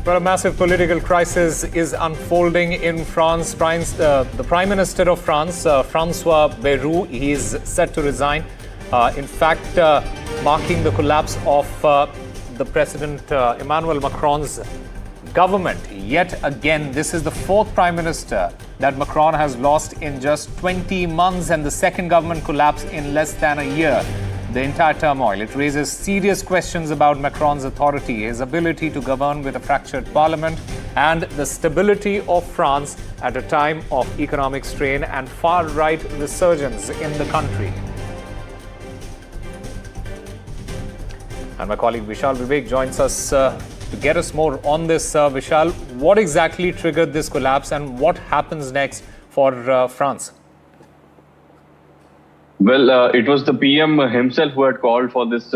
Well, a massive political crisis is unfolding in France. The Prime Minister of France, Francois Bayrou, he is set to resign. In fact, marking the collapse of the President Emmanuel Macron's government. Yet again, this is the fourth Prime Minister that Macron has lost in just 20 months and the second government collapse in less than a year. The entire turmoil, it raises serious questions about Macron's authority, his ability to govern with a fractured parliament, and the stability of France at a time of economic strain and far-right resurgence in the country. And my colleague Vishal Vivek joins us to get us more on this. Vishal, what exactly triggered this collapse and what happens next for France? Well, it was the PM himself who had called for this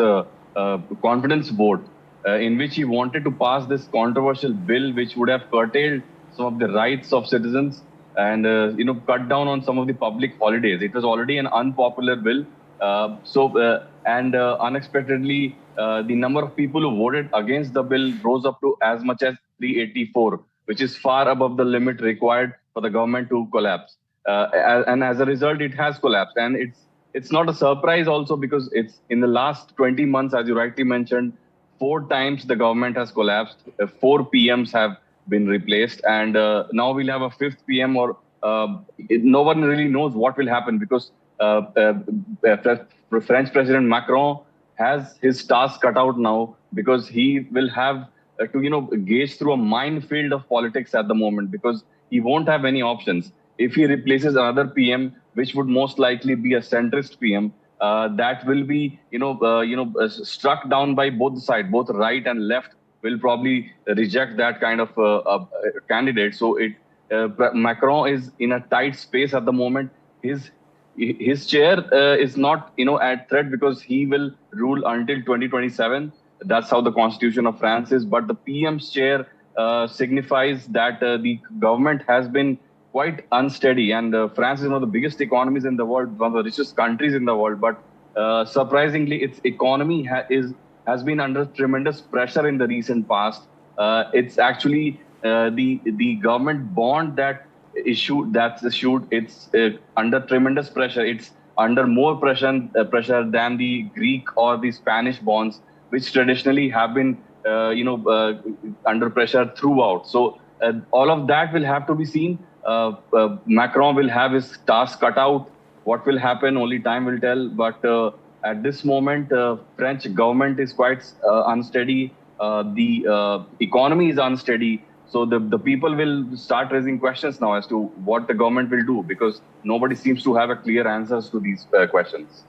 confidence vote in which he wanted to pass this controversial bill which would have curtailed some of the rights of citizens and cut down on some of the public holidays. It was already an unpopular bill. Unexpectedly, the number of people who voted against the bill rose up to as much as 384, which is far above the limit required for the government to collapse. And as a result, it has collapsed. And it's not a surprise also because it's in the last 20 months, as you rightly mentioned, 4 times the government has collapsed, 4 PMs have been replaced, and now we'll have a 5th PM or no one really knows what will happen because French President Macron has his task cut out now because he will have to gauge through a minefield of politics at the moment because he won't have any options. If he replaces another PM, which would most likely be a centrist PM, that will be, struck down by both sides, both right and left will probably reject that kind of candidate. So Macron is in a tight space at the moment. His chair is not, at threat because he will rule until 2027. That's how the constitution of France is. But the PM's chair signifies that the government has been quite unsteady, and France is one of the biggest economies in the world, one of the richest countries in the world. But surprisingly, its economy has been under tremendous pressure in the recent past. It's actually the government bond that's issued. It's under tremendous pressure. It's under more pressure than the Greek or the Spanish bonds, which traditionally have been under pressure throughout. So all of that will have to be seen. Macron will have his task cut out. What will happen, only time will tell. But at this moment, French government is quite unsteady. The economy is unsteady. So the people will start raising questions now as to what the government will do because nobody seems to have a clear answers to these questions.